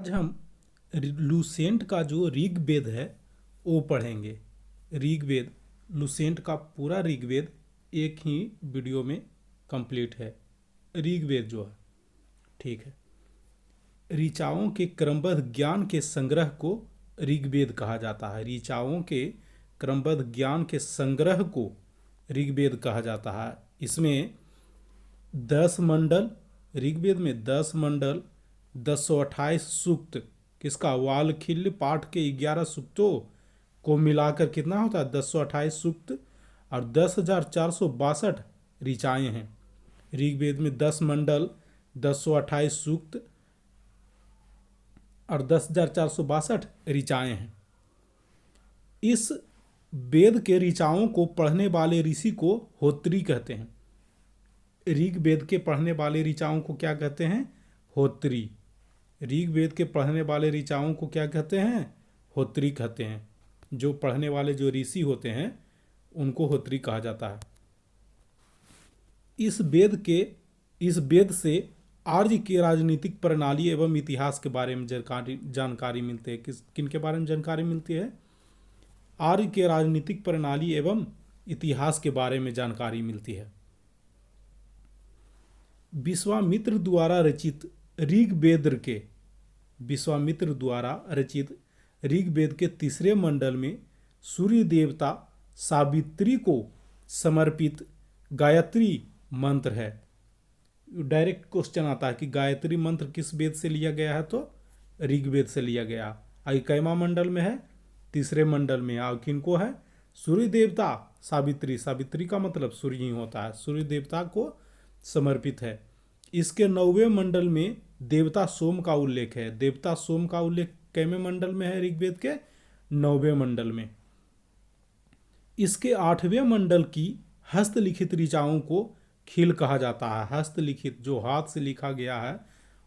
आज हम लूसेंट का जो ऋग्वेद है वो पढ़ेंगे। ऋग्वेद, लूसेंट का पूरा ऋग्वेद एक ही वीडियो में कंप्लीट है। ऋग्वेद जो है, ठीक है, ऋचाओं के क्रमबद्ध ज्ञान के संग्रह को ऋग्वेद कहा जाता है। ऋचाओं के क्रमबद्ध ज्ञान के संग्रह को ऋग्वेद कहा जाता है। इसमें 10 मंडल, ऋग्वेद में 10 मंडल, 1028 सूक्त, किसका वालखिल्य पाठ के 11 सूक्तों को मिलाकर कितना होता है 1028 सूक्त, और 10,462 ऋचाएँ हैं। ऋग्वेद में 10 मंडल, 1028 सूक्त और 10,462 ऋचाएँ हैं। इस वेद के ऋचाओं को पढ़ने वाले ऋषि को होत्री कहते हैं। ऋग्वेद के पढ़ने वाले ऋचाओं को क्या कहते हैं? होत्री। ऋग्वेद के पढ़ने वाले ऋचाओं को क्या कहते हैं? होत्री कहते हैं। जो पढ़ने वाले जो ऋषि होते हैं उनको होत्री कहा जाता है। इस वेद से आर्य की राजनीतिक प्रणाली एवं इतिहास के बारे में जानकारी मिलती है। किन के बारे में जानकारी मिलती है? आर्य के राजनीतिक प्रणाली एवं इतिहास के बारे में जानकारी मिलती है। विश्वामित्र द्वारा रचित ऋग्वेद के तीसरे मंडल में सूर्य देवता सावित्री को समर्पित गायत्री मंत्र है। डायरेक्ट क्वेश्चन आता है कि गायत्री मंत्र किस वेद से लिया गया है? तो ऋग्वेद से लिया गया। कैमा मंडल में है? तीसरे मंडल में। और किनको है? सूर्य देवता सावित्री। सावित्री का मतलब सूर्य ही होता है। सूर्य देवता को समर्पित है। इसके 9वें मंडल में देवता सोम का उल्लेख है। देवता सोम का उल्लेख कैमे मंडल में है? ऋग्वेद के 9वें मंडल में। इसके 8वें मंडल की हस्तलिखित ऋचाओं को खील कहा जाता है। हस्तलिखित, जो हाथ से लिखा गया है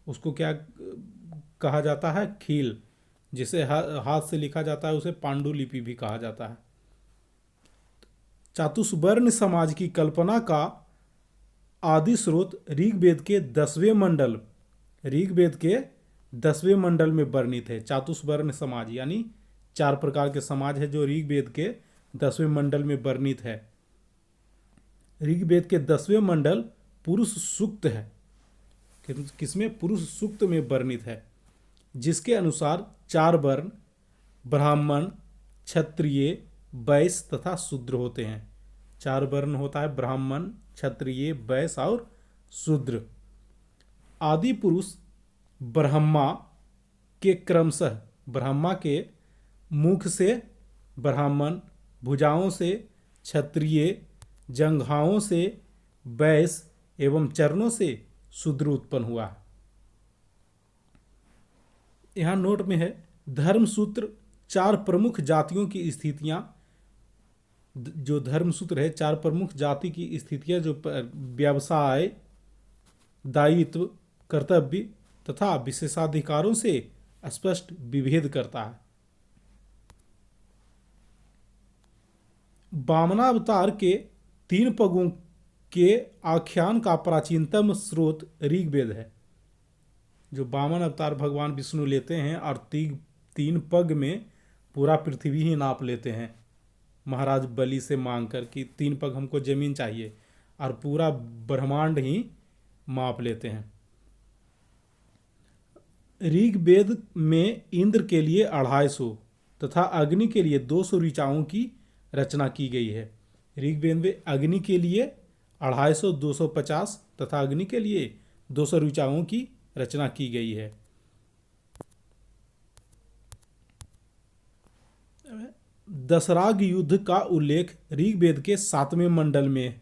उसको क्या कहा जाता है? खील। जिसे हाथ से लिखा जाता है उसे पांडुलिपि भी कहा जाता है। चातुर्वर्ण समाज की कल्पना का आदि स्रोत ऋग्वेद के 10वें मंडल में वर्णित है। चातुर्वर्ण समाज यानी 4 प्रकार के समाज है जो ऋग्वेद के 10वें मंडल में वर्णित है। ऋग्वेद के 10वें मंडल पुरुष सूक्त है। किसमें? पुरुष सूक्त में वर्णित है, जिसके अनुसार 4 वर्ण ब्राह्मण, क्षत्रिय, वैश्य तथा शूद्र होते हैं। 4 वर्ण होता है, ब्राह्मण, क्षत्रिय, वैश्य और शूद्र। आदि पुरुष ब्रह्मा के क्रमशः, ब्रह्मा के मुख से ब्राह्मण, भुजाओं से क्षत्रिय, जंघाओं से वैश्य एवं चरणों से शूद्र उत्पन्न हुआ। यहाँ नोट में है, धर्मसूत्र 4 प्रमुख जातियों की स्थितियां, जो धर्मसूत्र है 4 प्रमुख जाति की स्थितियां, जो व्यवसाय, दायित्व, कर्तव्य तथा विशेषाधिकारों से स्पष्ट विभेद करता है। वामनावतार के 3 पगों के आख्यान का प्राचीनतम स्रोत ऋग्वेद है। जो वामन अवतार भगवान विष्णु लेते हैं और 3 पग में पूरा पृथ्वी ही नाप लेते हैं, महाराज बलि से मांग कर कि 3 पग हमको जमीन चाहिए, और पूरा ब्रह्मांड ही माप लेते हैं। ऋग्वेद में इंद्र के लिए 250 तथा अग्नि के लिए 200 ऋचाओं की रचना की गई है। ऋग्वेद में अग्नि के लिए 250, 250 तथा अग्नि के लिए 200 ऋचाओं की रचना की गई है। दशराग युद्ध का उल्लेख ऋग्वेद के 7वें मंडल में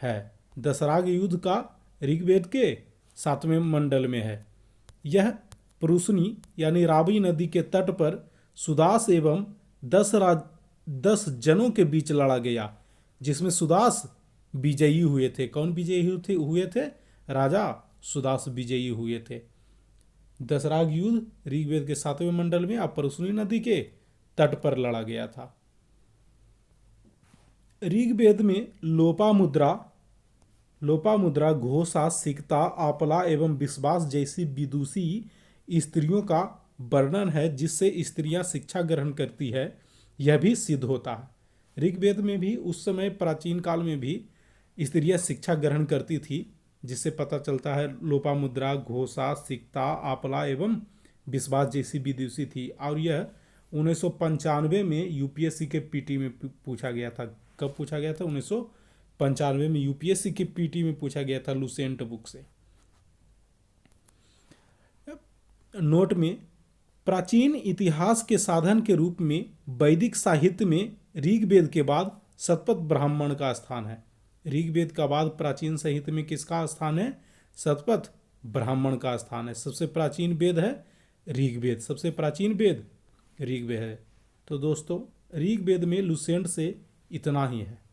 है। दशराग युद्ध का ऋग्वेद के 7वें मंडल में है। यह पुरुषनी यानी रावी नदी के तट पर सुदास एवं 10 जनों के बीच लड़ा गया, जिसमें सुदास विजयी हुए थे। कौन विजयी हुए थे? राजा सुदास विजयी हुए थे। दशराग युद्ध ऋग्वेद के 7वें मंडल में पुरुषनी नदी के तट पर लड़ा गया था। ऋग्वेद में लोपामुद्रा, घोषा, सिकता, आपला एवं विश्वास जैसी विदुषी स्त्रियों का वर्णन है जिससे स्त्रियां शिक्षा ग्रहण करती है, यह भी सिद्ध होता है। ऋग्वेद में भी उस समय प्राचीन काल में भी स्त्रियां शिक्षा ग्रहण करती थी, जिससे पता चलता है लोपामुद्रा, घोषा, सिक्ता, आपला एवं विश्वास जैसी विदुषी थी। और यह 1995 में यूपीएससी के पीटी में पूछा गया था। कब पूछा गया था? 1995 में यूपीएससी के पीटी में पूछा गया था लुसेंट बुक से। नोट में प्राचीन इतिहास के साधन के रूप में वैदिक साहित्य में ऋग्वेद के बाद शतपथ ब्राह्मण का स्थान है। ऋग्वेद का बाद प्राचीन साहित्य में किसका स्थान है? शतपथ ब्राह्मण का स्थान है। सबसे प्राचीन वेद है ऋग्वेद, सबसे प्राचीन वेद ऋग्वेद है। तो दोस्तों ऋग्वेद में लुसेंट से इतना ही है।